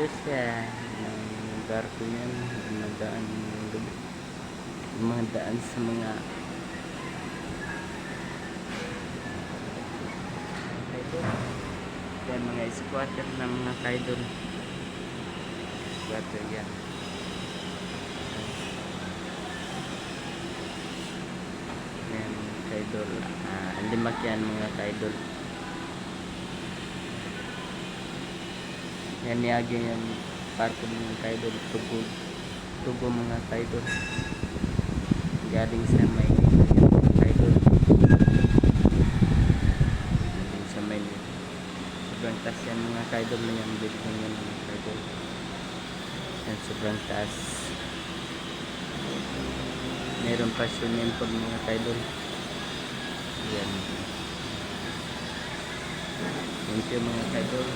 ayos yan ng barko yan, dumadaan sa mga kaidol. Yan mga squatter na mga kaidol, squatter yan. Yan kaidol, limak yan mga kaidol. Yan niyagi yan parko mga kaidol, tubo mga kaidol, galing sa may kaidol, galing sa may sobrang taas yan mga kaidol na yan, building yan mga kaidol yan, sobrang taas. Meron pa swimming pool mga kaidol yan. Thank you mga kaidol.